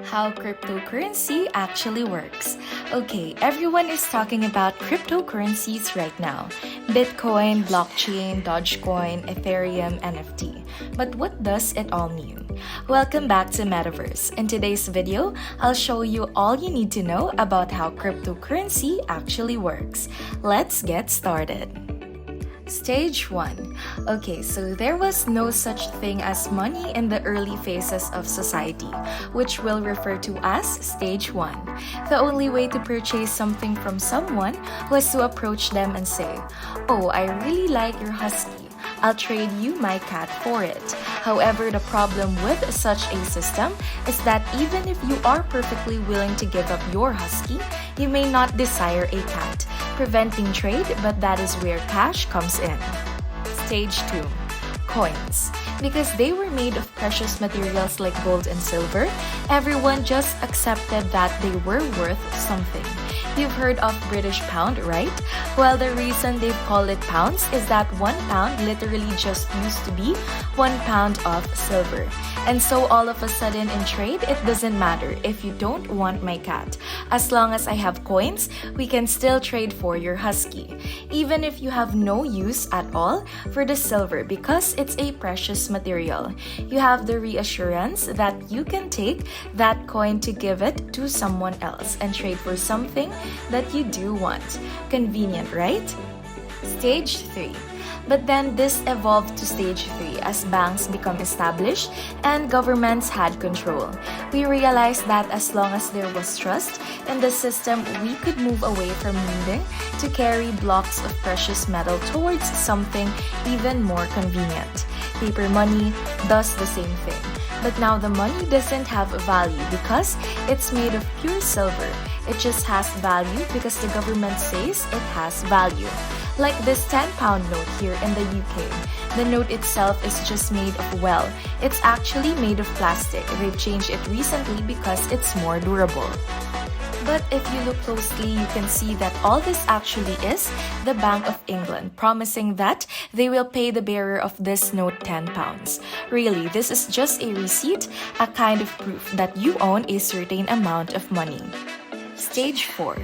How cryptocurrency actually works. Okay, everyone is talking about cryptocurrencies right now. Bitcoin, blockchain, Dogecoin, Ethereum, NFT. But what does it all mean? Welcome back to Metaverse. In today's video, I'll show you all you need to know about how cryptocurrency actually works. Let's get started. Stage 1. Okay, so there was no such thing as money in the early phases of society, which we'll refer to as Stage 1. The only way to purchase something from someone was to approach them and say, "Oh, I really like your husky. I'll trade you my cat for it." However, the problem with such a system is that even if you are perfectly willing to give up your husky, you may not desire a cat, preventing trade, but that is where cash comes in. Stage 2. Coins. Because they were made of precious materials like gold and silver, everyone just accepted that they were worth something. You've heard of British pound, right? Well, the reason they've called it pounds is that 1 pound literally just used to be 1 pound of silver. And so all of a sudden in trade, it doesn't matter if you don't want my cat. As long as I have coins, we can still trade for your husky. Even if you have no use at all for the silver because it's a precious material. You have the reassurance that you can take that coin to give it to someone else and trade for something that you do want. Convenient, right? Stage 3. But then this evolved to stage 3 as banks become established and governments had control. We realized that as long as there was trust in the system, we could move away from needing to carry blocks of precious metal towards something even more convenient. Paper money does the same thing. But now the money doesn't have value because it's made of pure silver. It just has value because the government says it has value. Like this 10-pound note here in the UK. The note itself is just made of, well, it's actually made of plastic. They've changed it recently because it's more durable. But if you look closely, you can see that all this actually is the Bank of England promising that they will pay the bearer of this note 10 pounds. Really, this is just a receipt, a kind of proof that you own a certain amount of money. Stage 4.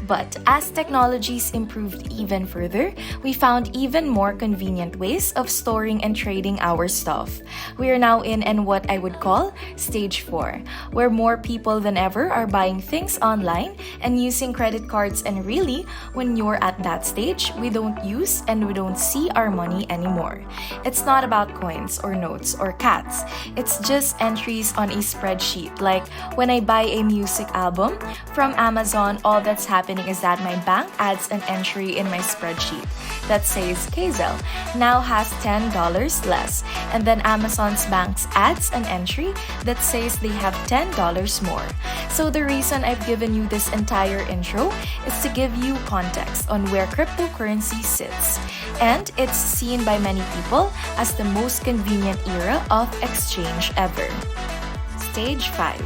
But as technologies improved even further, we found even more convenient ways of storing and trading our stuff. We are now in what I would call Stage 4, where more people than ever are buying things online and using credit cards, and really, when you're at that stage, we don't use and we don't see our money anymore. It's not about coins or notes or cats. It's just entries on a spreadsheet. Like when I buy a music album from Amazon, all that's happening is that my bank adds an entry in my spreadsheet that says Kazel now has $10 less, and then Amazon's banks adds an entry that says they have $10 more. So the reason I've given you this entire intro is to give you context on where cryptocurrency sits, and it's seen by many people as the most convenient era of exchange ever. Stage 5.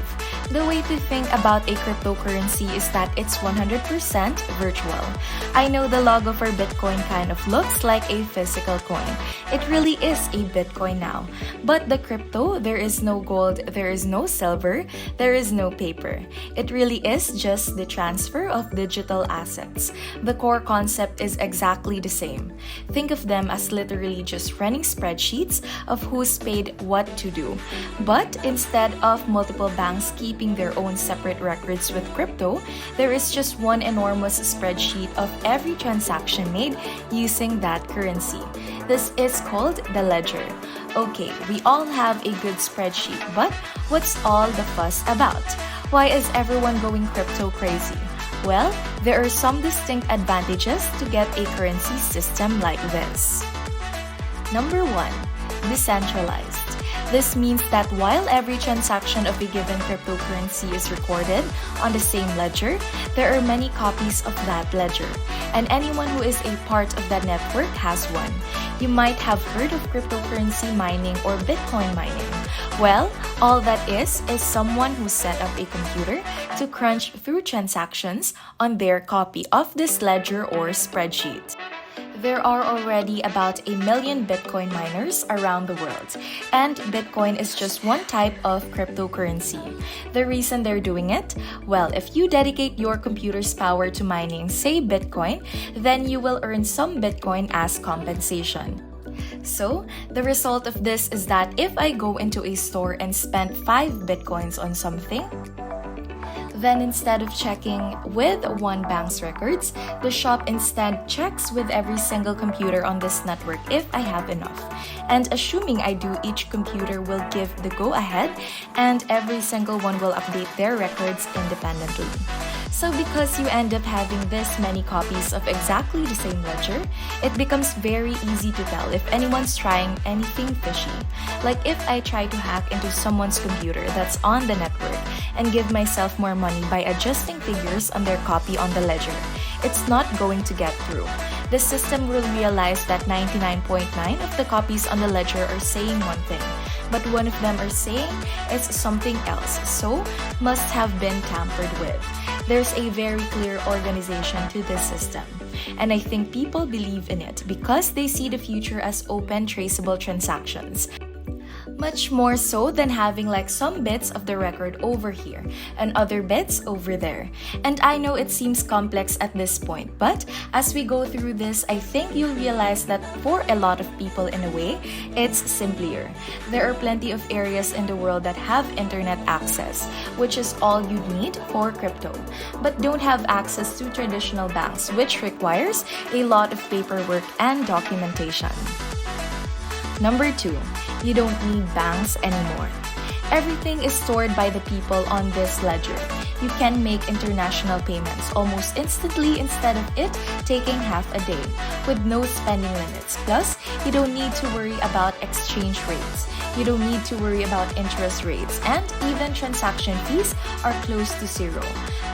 The way to think about a cryptocurrency is that it's 100% virtual. I know the logo for Bitcoin kind of looks like a physical coin. It really is a Bitcoin now. But the crypto, there is no gold, there is no silver, there is no paper. It really is just the transfer of digital assets. The core concept is exactly the same. Think of them as literally just running spreadsheets of who's paid what to do. But instead of multiple banks keeping their own separate records with crypto, there is just one enormous spreadsheet of every transaction made using that currency. This is called the ledger. Okay, we all have a good spreadsheet, but what's all the fuss about? Why is everyone going crypto crazy? Well, there are some distinct advantages to get a currency system like this. Number 1. Decentralized. This means that while every transaction of a given cryptocurrency is recorded on the same ledger, there are many copies of that ledger, and anyone who is a part of that network has one. You might have heard of cryptocurrency mining or Bitcoin mining. Well, all that is someone who set up a computer to crunch through transactions on their copy of this ledger or spreadsheet. There are already about 1 million Bitcoin miners around the world, and Bitcoin is just one type of cryptocurrency. The reason they're doing it? Well, if you dedicate your computer's power to mining, say Bitcoin, then you will earn some Bitcoin as compensation. So, the result of this is that if I go into a store and spend 5 Bitcoins on something, then instead of checking with one bank's records, the shop instead checks with every single computer on this network if I have enough. And assuming I do, each computer will give the go-ahead and every single one will update their records independently. So because you end up having this many copies of exactly the same ledger, it becomes very easy to tell if anyone's trying anything fishy. Like if I try to hack into someone's computer that's on the network and give myself more money by adjusting figures on their copy on the ledger, it's not going to get through. The system will realize that 99.9 of the copies on the ledger are saying one thing, but one of them are saying it's something else, so must have been tampered with. There's a very clear organization to this system, and I think people believe in it because they see the future as open, traceable transactions. Much more so than having like some bits of the record over here and other bits over there. And I know it seems complex at this point, but as we go through this, I think you'll realize that for a lot of people in a way, it's simpler. There are plenty of areas in the world that have internet access, which is all you need for crypto, but don't have access to traditional banks, which requires a lot of paperwork and documentation. Number 2, you don't need banks anymore. Everything is stored by the people on this ledger. You can make international payments almost instantly instead of it taking half a day, with no spending limits. Plus, you don't need to worry about exchange rates. You don't need to worry about interest rates, and even transaction fees are close to zero.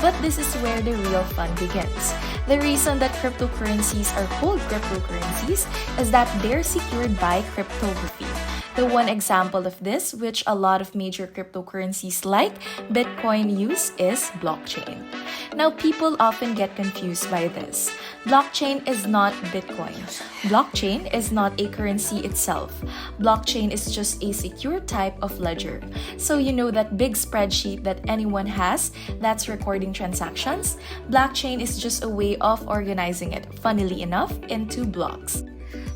But this is where the real fun begins. The reason that cryptocurrencies are called cryptocurrencies is that they're secured by cryptography. The one example of this, which a lot of major cryptocurrencies like Bitcoin use, is blockchain. Now, people often get confused by this. Blockchain is not Bitcoin. Blockchain is not a currency itself. Blockchain is just a secure type of ledger. So you know that big spreadsheet that anyone has that's recording transactions? Blockchain is just a way of organizing it, funnily enough, into blocks.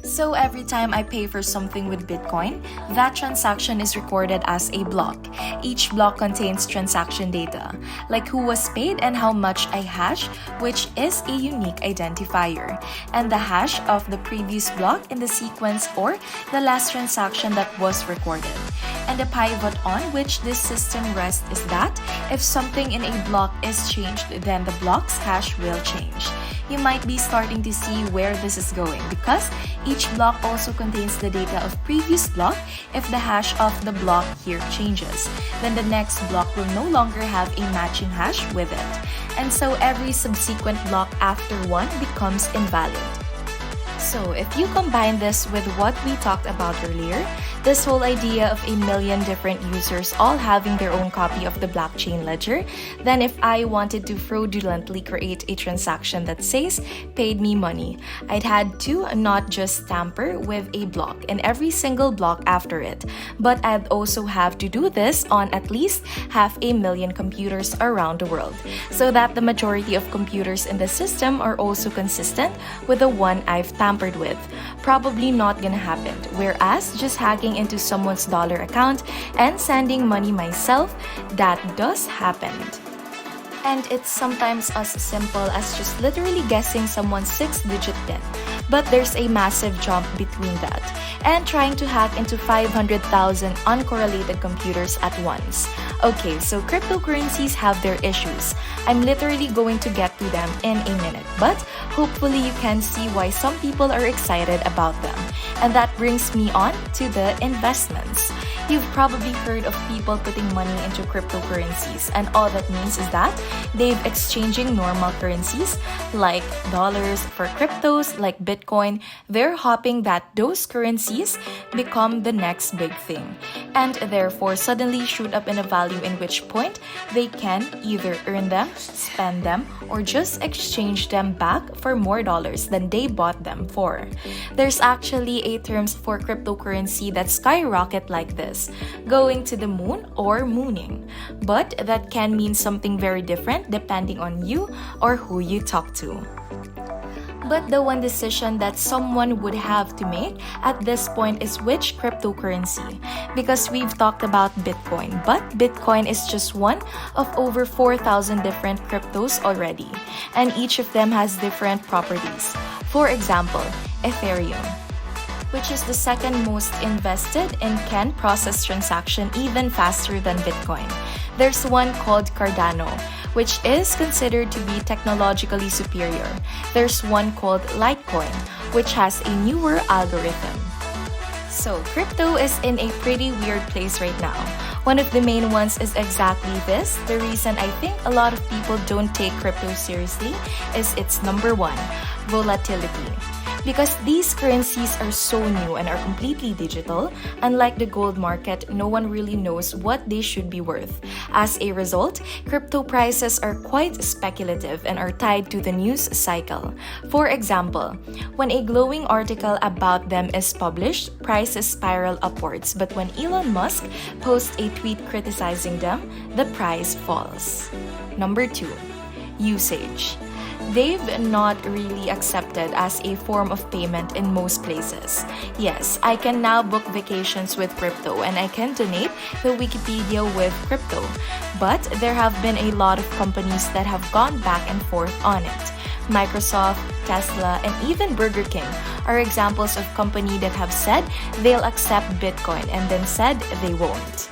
So every time I pay for something with Bitcoin, that transaction is recorded as a block. Each block contains transaction data, like who was paid and how much I hash, which is a unique identifier, and the hash of the previous block in the sequence or the last transaction that was recorded. And the pivot on which this system rests is that if something in a block is changed, then the block's hash will change. You might be starting to see where this is going because each block also contains the data of previous block. If the hash of the block here changes, then the next block will no longer have a matching hash with it. And so every subsequent block after one becomes invalid. So if you combine this with what we talked about earlier, this whole idea of 1 million different users all having their own copy of the blockchain ledger, then if I wanted to fraudulently create a transaction that says paid me money, I'd had to not just tamper with a block and every single block after it, but I'd also have to do this on at least 500,000 computers around the world, so that the majority of computers in the system are also consistent with the one I've tampered with. Probably not gonna happen, whereas just hacking into someone's dollar account and sending money myself, that does happen. And it's sometimes as simple as just literally guessing someone's 6-digit PIN. But there's a massive jump between that and trying to hack into 500,000 uncorrelated computers at once. Okay, so cryptocurrencies have their issues. I'm literally going to get to them in a minute, but hopefully you can see why some people are excited about them. And that brings me on to the investments. You've probably heard of people putting money into cryptocurrencies, and all that means is that they've exchanging normal currencies like dollars for cryptos like Bitcoin. They're hoping that those currencies become the next big thing, and therefore suddenly shoot up in a value, in which point they can either earn them, spend them, or just exchange them back for more dollars than they bought them for. There's actually a term for cryptocurrency that skyrocket like this, going to the moon or mooning. But that can mean something very different depending on you or who you talk to. But the one decision that someone would have to make at this point is which cryptocurrency. Because we've talked about Bitcoin, but Bitcoin is just one of over 4,000 different cryptos already, and each of them has different properties. For example, Ethereum, which is the second most invested and can process transaction even faster than Bitcoin. There's one called Cardano, which is considered to be technologically superior. There's one called Litecoin, which has a newer algorithm. So, crypto is in a pretty weird place right now. One of the main ones is exactly this. The reason I think a lot of people don't take crypto seriously is its number one, volatility. Because these currencies are so new and are completely digital, unlike the gold market, no one really knows what they should be worth. As a result, crypto prices are quite speculative and are tied to the news cycle. For example, when a glowing article about them is published, prices spiral upwards. But when Elon Musk posts a tweet criticizing them, the price falls. Number 2, usage. They've not really accepted as a form of payment in most places. Yes, I can now book vacations with crypto and I can donate the Wikipedia with crypto. But there have been a lot of companies that have gone back and forth on it. Microsoft, Tesla, and even Burger King are examples of companies that have said they'll accept Bitcoin and then said they won't.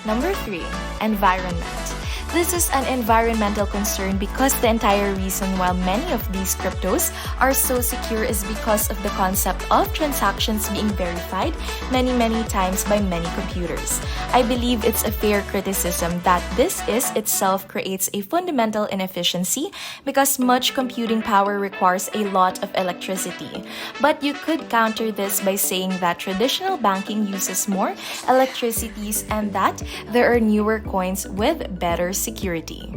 Number 3, environment. This is an environmental concern because the entire reason why many of these cryptos are so secure is because of the concept of transactions being verified many times by many computers. I believe it's a fair criticism that this itself creates a fundamental inefficiency because much computing power requires a lot of electricity. But you could counter this by saying that traditional banking uses more electricity and that there are newer coins with better security.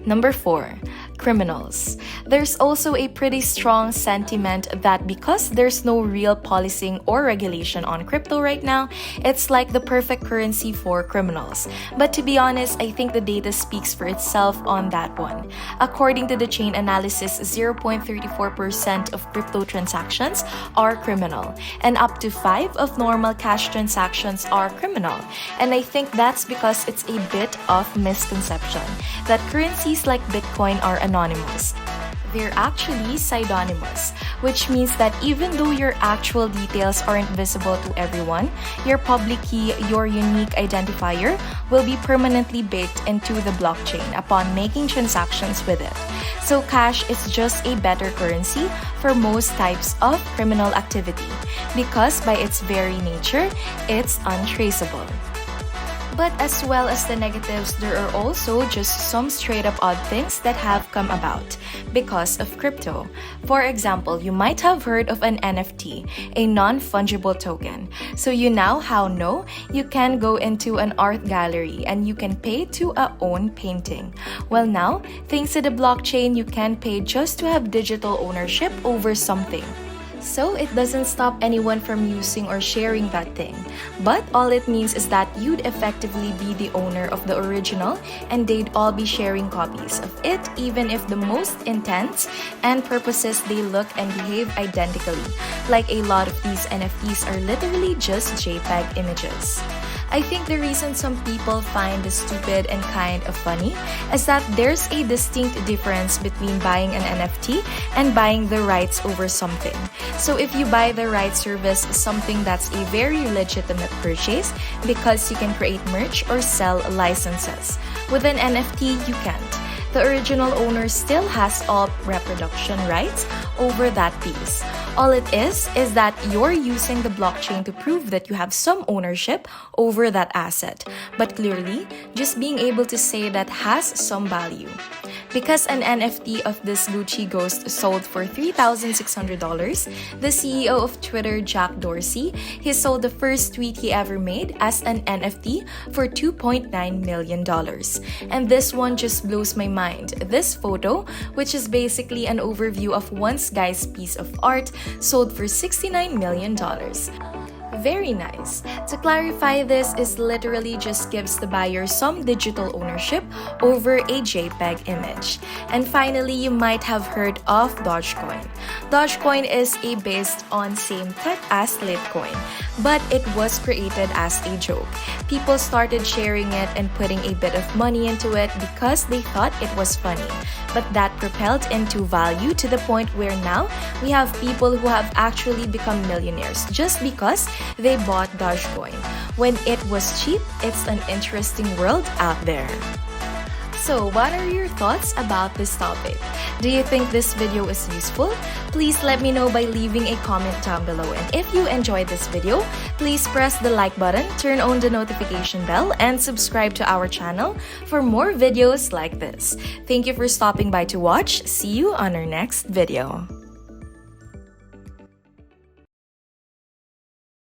Number 4, criminals. There's also a pretty strong sentiment that because there's no real policing or regulation on crypto right now, it's like the perfect currency for criminals. But to be honest, I think the data speaks for itself on that one. According to the chain analysis, 0.34% of crypto transactions are criminal, and up to 5 of normal cash transactions are criminal. And I think that's because it's a bit of misconception that currencies like Bitcoin are anonymous. They're actually pseudonymous, which means that even though your actual details aren't visible to everyone, your public key, your unique identifier, will be permanently baked into the blockchain upon making transactions with it. So cash is just a better currency for most types of criminal activity because by its very nature, it's untraceable. But as well as the negatives, there are also just some straight up odd things that have come about because of crypto. For example, you might have heard of an NFT, a non-fungible token. So you now know you can go into an art gallery and you can pay to own painting. Well now, thanks to the blockchain, you can pay just to have digital ownership over something. So it doesn't stop anyone from using or sharing that thing. But all it means is that you'd effectively be the owner of the original and they'd all be sharing copies of it even if the most intents and purposes they look and behave identically. Like a lot of these NFTs are literally just JPEG images. I think the reason some people find this stupid and kind of funny is that there's a distinct difference between buying an NFT and buying the rights over something. So if you buy the rights service, something that's a very legitimate purchase because you can create merch or sell licenses. With an NFT, you can't. The original owner still has all reproduction rights over that piece. All it is that you're using the blockchain to prove that you have some ownership over that asset. But clearly, just being able to say that has some value. Because an NFT of this Gucci ghost sold for $3,600, the CEO of Twitter, Jack Dorsey, he sold the first tweet he ever made as an NFT for $2.9 million. And this one just blows my mind. This photo, which is basically an overview of one guy's piece of art, sold for $69 million. Very nice. To clarify, this is literally just gives the buyer some digital ownership over a JPEG image. And finally, you might have heard of Dogecoin. Dogecoin is based on same tech as Litecoin, but it was created as a joke. People started sharing it and putting a bit of money into it because they thought it was funny. But that propelled into value to the point where now we have people who have actually become millionaires just because they bought Dogecoin. When it was cheap, it's an interesting world out there. So, what are your thoughts about this topic? Do you think this video is useful? Please let me know by leaving a comment down below. And if you enjoyed this video, please press the like button, turn on the notification bell, and subscribe to our channel for more videos like this. Thank you for stopping by to watch. See you on our next video.